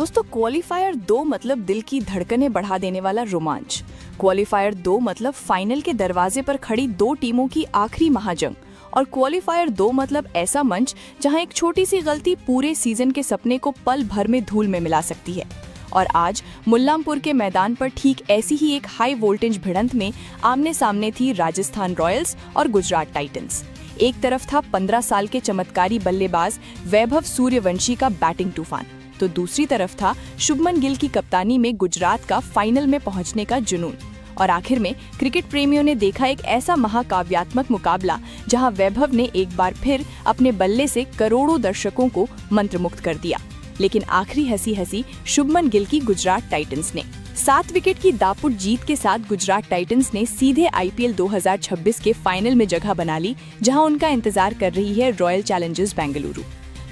दोस्तों क्वालिफायर 2 मतलब दिल की धड़कनें बढ़ा देने वाला रोमांच। क्वालिफायर 2 मतलब फाइनल के दरवाजे पर खड़ी दो टीमों की आखिरी महाजंग। और क्वालिफायर 2 मतलब ऐसा मंच जहां एक छोटी सी गलती पूरे सीजन के सपने को पल भर में धूल में मिला सकती है। और आज मुल्लामपुर के मैदान पर ठीक ऐसी ही एक हाई वोल्टेज भिड़ंत में आमने सामने थी राजस्थान रॉयल्स और गुजरात टाइटंस। एक तरफ था 15 साल के चमत्कारी बल्लेबाज वैभव सूर्यवंशी का बैटिंग तूफान, तो दूसरी तरफ था शुभमन गिल की कप्तानी में गुजरात का फाइनल में पहुंचने का जुनून। और आखिर में क्रिकेट प्रेमियों ने देखा एक ऐसा महाकाव्यात्मक मुकाबला जहां वैभव ने एक बार फिर अपने बल्ले से करोड़ों दर्शकों को मंत्रमुग्ध कर दिया। लेकिन आखिरी हंसी शुभमन गिल की गुजरात टाइटंस ने 7 विकेट की दापुट जीत के साथ गुजरात टाइटंस ने सीधे आईपीएल 2026 के फाइनल में जगह बना ली, जहां उनका इंतजार कर रही है रॉयल चैलेंजर्स बेंगलुरु।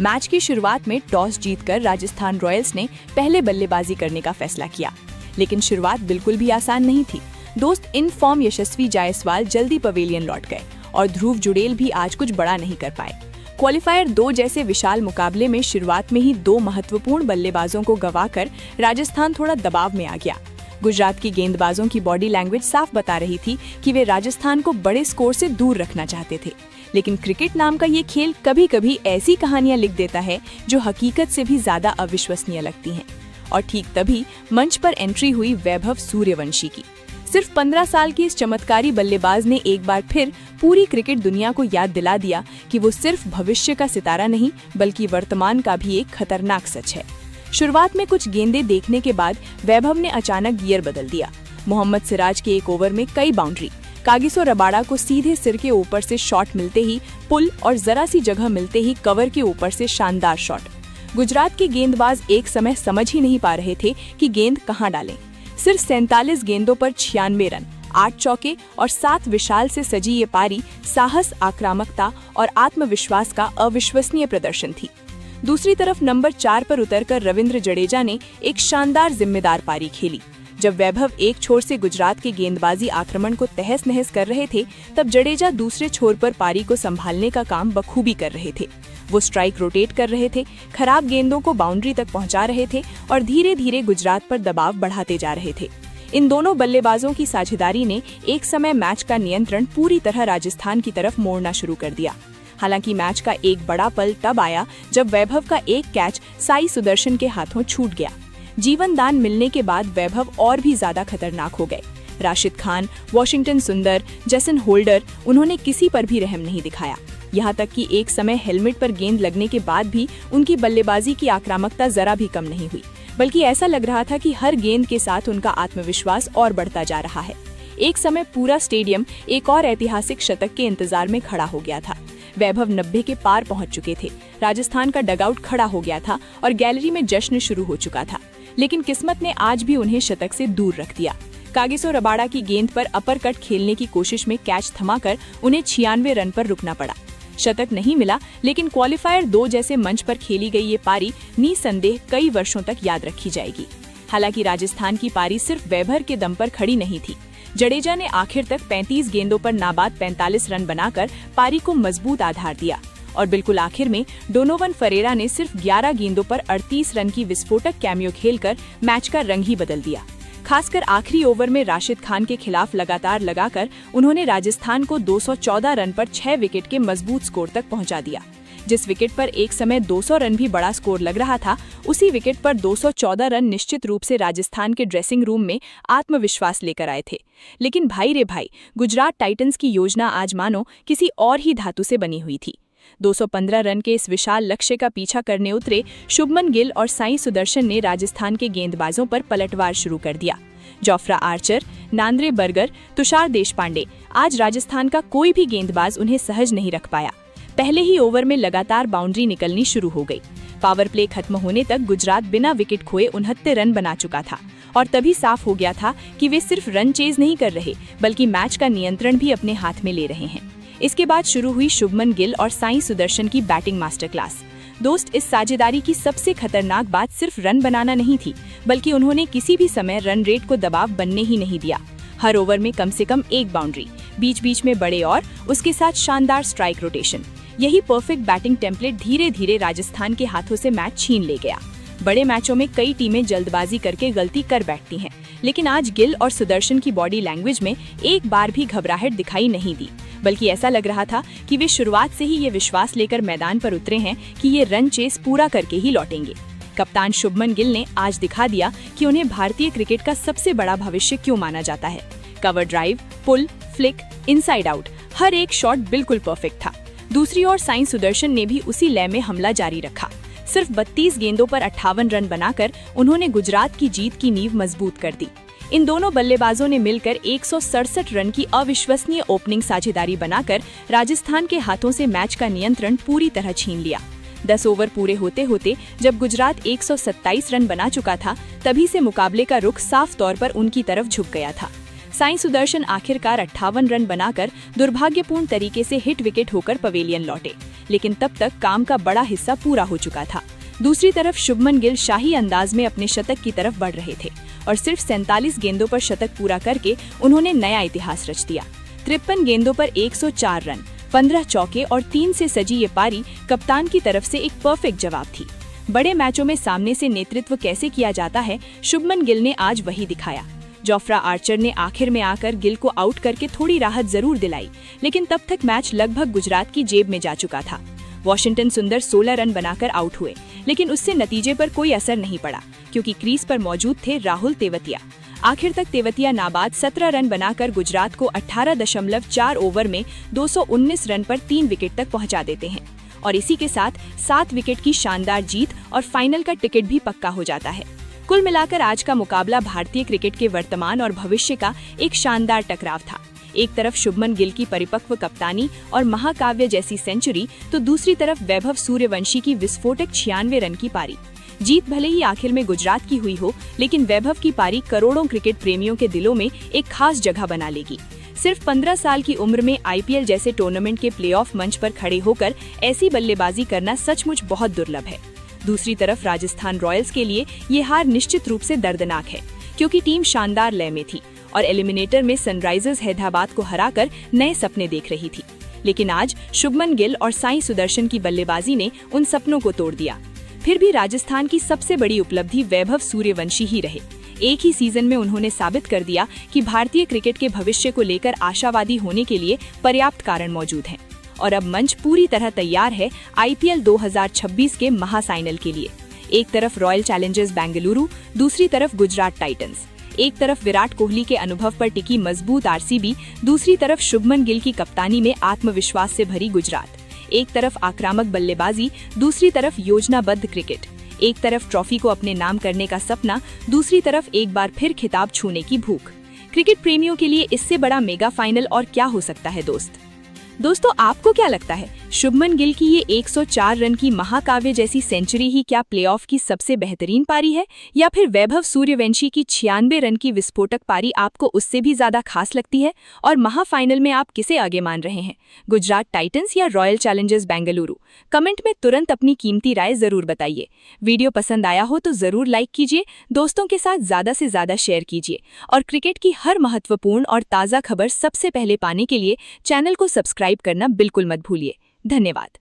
मैच की शुरुआत में टॉस जीतकर राजस्थान रॉयल्स ने पहले बल्लेबाजी करने का फैसला किया, लेकिन शुरुआत बिल्कुल भी आसान नहीं थी। दोस्त इन फॉर्म यशस्वी जायसवाल जल्दी पवेलियन लौट गए और ध्रुव जुड़ेल भी आज कुछ बड़ा नहीं कर पाए। क्वालिफायर 2 जैसे विशाल मुकाबले में शुरुआत में ही 2 महत्वपूर्ण बल्लेबाजों को गंवाकर राजस्थान थोड़ा दबाव में आ गया। गुजरात की गेंदबाजों की बॉडी लैंग्वेज साफ बता रही थी कि वे राजस्थान को बड़े स्कोर से दूर रखना चाहते थे। लेकिन क्रिकेट नाम का ये खेल कभी कभी ऐसी कहानियां लिख देता है जो हकीकत से भी ज्यादा अविश्वसनीय लगती हैं। और ठीक तभी मंच पर एंट्री हुई वैभव सूर्यवंशी की। सिर्फ 15 साल की इस चमत्कारी बल्लेबाज ने एक बार फिर पूरी क्रिकेट दुनिया को याद दिला दिया कि वो सिर्फ भविष्य का सितारा नहीं बल्कि वर्तमान का भी एक खतरनाक सच है। शुरुआत में कुछ गेंदें देखने के बाद वैभव ने अचानक गियर बदल दिया। मोहम्मद सिराज के एक ओवर में कई बाउंड्री, कागिसो रबाड़ा को सीधे सिर के ऊपर से शॉट मिलते ही पुल और जरा सी जगह मिलते ही कवर के ऊपर से शानदार शॉट। गुजरात के गेंदबाज एक समय समझ ही नहीं पा रहे थे कि गेंद कहां डालें। सिर्फ 47 गेंदों पर 96 रन, 8 चौके और 7 विशाल से सजी ये पारी साहस, आक्रामकता और आत्मविश्वास का अविश्वसनीय प्रदर्शन थी। दूसरी तरफ नंबर 4 पर उतरकर रविंद्र जडेजा ने एक शानदार जिम्मेदार पारी खेली। जब वैभव एक छोर से गुजरात के गेंदबाजी आक्रमण को तहस नहस कर रहे थे, तब जडेजा दूसरे छोर पर पारी को संभालने का काम बखूबी कर रहे थे। वो स्ट्राइक रोटेट कर रहे थे, खराब गेंदों को बाउंड्री तक पहुंचा रहे थे और धीरे धीरे गुजरात पर दबाव बढ़ाते जा रहे थे। इन दोनों बल्लेबाजों की साझेदारी ने एक समय मैच का नियंत्रण पूरी तरह राजस्थान की तरफ मोड़ना शुरू कर दिया। हालांकि मैच का एक बड़ा पल तब आया जब वैभव का एक कैच साई सुदर्शन के हाथों छूट गया। जीवन दान मिलने के बाद वैभव और भी ज्यादा खतरनाक हो गए। राशिद खान, वॉशिंगटन सुंदर, जेसन होल्डर, उन्होंने किसी पर भी रहम नहीं दिखाया। यहाँ तक कि एक समय हेलमेट पर गेंद लगने के बाद भी उनकी बल्लेबाजी की आक्रामकता जरा भी कम नहीं हुई, बल्कि ऐसा लग रहा था कि हर गेंद के साथ उनका आत्मविश्वास और बढ़ता जा रहा है। एक समय पूरा स्टेडियम एक और ऐतिहासिक शतक के इंतजार में खड़ा हो गया था। वैभव 90 के पार पहुंच चुके थे, राजस्थान का डगआउट खड़ा हो गया था और गैलरी में जश्न शुरू हो चुका था। लेकिन किस्मत ने आज भी उन्हें शतक से दूर रख दिया। कागिसो रबाड़ा की गेंद पर अपर कट खेलने की कोशिश में कैच थमाकर उन्हें 96 रन पर रुकना पड़ा। शतक नहीं मिला, लेकिन क्वालिफायर 2 जैसे मंच पर खेली गई ये पारी निसंदेह कई वर्षों तक याद रखी जाएगी। हालांकि राजस्थान की पारी सिर्फ वैभव के दम पर खड़ी नहीं थी। जडेजा ने आखिर तक 35 गेंदों पर नाबाद 45 रन बनाकर पारी को मजबूत आधार दिया और बिल्कुल आखिर में डोनोवन फरेरा ने सिर्फ 11 गेंदों पर 38 रन की विस्फोटक कैमियो खेलकर मैच का रंग ही बदल दिया। खासकर आखिरी ओवर में राशिद खान के खिलाफ लगातार लगाकर उन्होंने राजस्थान को 214 रन पर 6 विकेट के मजबूत स्कोर तक पहुंचा दिया। जिस विकेट पर एक समय 200 रन भी बड़ा स्कोर लग रहा था, उसी विकेट पर 214 रन निश्चित रूप से राजस्थान के ड्रेसिंग रूम में आत्मविश्वास लेकर आए थे। लेकिन भाई रे भाई, गुजरात टाइटंस की योजना आज मानो किसी और ही धातु से बनी हुई थी। 215 रन के इस विशाल लक्ष्य का पीछा करने उतरे शुभमन गिल और साई सुदर्शन ने राजस्थान के गेंदबाजों पर पलटवार शुरू कर दिया। Jofra Archer, Nandre Burger, Tushar Deshpande, आज राजस्थान का कोई भी गेंदबाज उन्हें सहज नहीं रख पाया। पहले ही ओवर में लगातार बाउंड्री निकलनी शुरू हो गई। पावर प्ले खत्म होने तक गुजरात बिना विकेट खोए 69 रन बना चुका था और तभी साफ हो गया था कि वे सिर्फ रन चेज नहीं कर रहे बल्कि मैच का नियंत्रण भी अपने हाथ में ले रहे हैं। इसके बाद शुरू हुई शुभमन गिल और साई सुदर्शन की बैटिंग मास्टर क्लास। दोस्त, इस साझेदारी की सबसे खतरनाक बात सिर्फ रन बनाना नहीं थी, बल्कि उन्होंने किसी भी समय रन रेट को दबाव बनने ही नहीं दिया। हर ओवर में कम से कम एक बाउंड्री, बीच बीच में बड़े और उसके साथ शानदार स्ट्राइक रोटेशन। यही परफेक्ट बैटिंग टेम्पलेट धीरे धीरे राजस्थान के हाथों से मैच छीन ले गया। बड़े मैचों में कई टीमें जल्दबाजी करके गलती कर बैठती हैं, लेकिन आज गिल और सुदर्शन की बॉडी लैंग्वेज में एक बार भी घबराहट दिखाई नहीं दी, बल्कि ऐसा लग रहा था कि वे शुरुआत से ही ये विश्वास लेकर मैदान पर उतरे हैं कि ये रन चेस पूरा करके ही लौटेंगे। कप्तान शुभमन गिल ने आज दिखा दिया कि उन्हें भारतीय क्रिकेट का सबसे बड़ा भविष्य क्यों माना जाता है। कवर ड्राइव, पुल, फ्लिक, इनसाइड आउट, हर एक शॉट बिल्कुल परफेक्ट था। दूसरी ओर साई सुदर्शन ने भी उसी लय में हमला जारी रखा। सिर्फ 32 गेंदों पर 58 रन बनाकर उन्होंने गुजरात की जीत की नींव मजबूत कर दी। इन दोनों बल्लेबाजों ने मिलकर 167 रन की अविश्वसनीय ओपनिंग साझेदारी बनाकर राजस्थान के हाथों से मैच का नियंत्रण पूरी तरह छीन लिया। 10 ओवर पूरे होते होते जब गुजरात 127 रन बना चुका था, तभी से मुकाबले का रुख साफ तौर पर उनकी तरफ झुक गया था। साई सुदर्शन आखिरकार 58 रन बनाकर दुर्भाग्यपूर्ण तरीके से हिट विकेट होकर पवेलियन लौटे, लेकिन तब तक काम का बड़ा हिस्सा पूरा हो चुका था। दूसरी तरफ शुभमन गिल शाही अंदाज में अपने शतक की तरफ बढ़ रहे थे और सिर्फ 47 गेंदों पर शतक पूरा करके उन्होंने नया इतिहास रच दिया। 53 गेंदों पर 104 रन, 15 चौके और 3 से सजी ये पारी कप्तान की तरफ से एक परफेक्ट जवाब थी। बड़े मैचों में सामने से नेतृत्व कैसे किया जाता है, शुभमन गिल ने आज वही दिखाया। जोफ्रा आर्चर ने आखिर में आकर गिल को आउट करके थोड़ी राहत जरूर दिलाई, लेकिन तब तक मैच लगभग गुजरात की जेब में जा चुका था। वॉशिंगटन सुंदर 16 रन बनाकर आउट हुए, लेकिन उससे नतीजे पर कोई असर नहीं पड़ा, क्योंकि क्रीज पर मौजूद थे राहुल तेवतिया। आखिर तक तेवतिया नाबाद 17 रन बनाकर गुजरात को 18.4 ओवर में 219 रन पर 3 विकेट तक पहुंचा देते हैं और इसी के साथ 7 विकेट की शानदार जीत और फाइनल का टिकट भी पक्का हो जाता है। कुल मिलाकर आज का मुकाबला भारतीय क्रिकेट के वर्तमान और भविष्य का एक शानदार टकराव था। एक तरफ शुभमन गिल की परिपक्व कप्तानी और महाकाव्य जैसी सेंचुरी, तो दूसरी तरफ वैभव सूर्यवंशी की विस्फोटक 96 रन की पारी। जीत भले ही आखिर में गुजरात की हुई हो, लेकिन वैभव की पारी करोड़ों क्रिकेट प्रेमियों के दिलों में एक खास जगह बना लेगी। सिर्फ 15 साल की उम्र में आईपीएल जैसे टूर्नामेंट के प्लेऑफ मंच पर खड़े होकर ऐसी बल्लेबाजी करना सचमुच बहुत दुर्लभ है। दूसरी तरफ राजस्थान रॉयल्स के लिए ये हार निश्चित रूप से दर्दनाक है, क्योंकि टीम शानदार लय में थी और एलिमिनेटर में सनराइजर्स हैदराबाद को हराकर नए सपने देख रही थी। लेकिन आज शुभमन गिल और साई सुदर्शन की बल्लेबाजी ने उन सपनों को तोड़ दिया। फिर भी राजस्थान की सबसे बड़ी उपलब्धि वैभव सूर्यवंशी ही रहे। एक ही सीजन में उन्होंने साबित कर दिया कि भारतीय क्रिकेट के भविष्य को लेकर आशावादी होने के लिए पर्याप्त कारण मौजूद हैं। और अब मंच पूरी तरह तैयार है आईपीएल 2026 के महाफाइनल के लिए। एक तरफ रॉयल चैलेंजर्स बेंगलुरु, दूसरी तरफ गुजरात टाइटंस। एक तरफ विराट कोहली के अनुभव पर टिकी मजबूत आरसीबी, दूसरी तरफ शुभमन गिल की कप्तानी में आत्मविश्वास से भरी गुजरात। एक तरफ आक्रामक बल्लेबाजी, दूसरी तरफ योजनाबद्ध क्रिकेट। एक तरफ ट्रॉफी को अपने नाम करने का सपना, दूसरी तरफ एक बार फिर खिताब छूने की भूख। क्रिकेट प्रेमियों के लिए इससे बड़ा मेगा फाइनल और क्या हो सकता है दोस्तों, आपको क्या लगता है, शुभमन गिल की ये 104 रन की महाकाव्य जैसी सेंचुरी ही क्या प्लेऑफ की सबसे बेहतरीन पारी है, या फिर वैभव सूर्यवंशी की 96 रन की विस्फोटक पारी आपको उससे भी ज्यादा खास लगती है? और महाफाइनल में आप किसे आगे मान रहे हैं, गुजरात टाइटंस या रॉयल चैलेंजर्स बेंगलुरु? कमेंट में तुरंत अपनी कीमती राय जरूर बताइए। वीडियो पसंद आया हो तो जरूर लाइक कीजिए, दोस्तों के साथ ज्यादा से ज्यादा शेयर कीजिए और क्रिकेट की हर महत्वपूर्ण और ताज़ा खबर सबसे पहले पाने के लिए चैनल को सब्सक्राइब करना बिल्कुल मत भूलिए। धन्यवाद।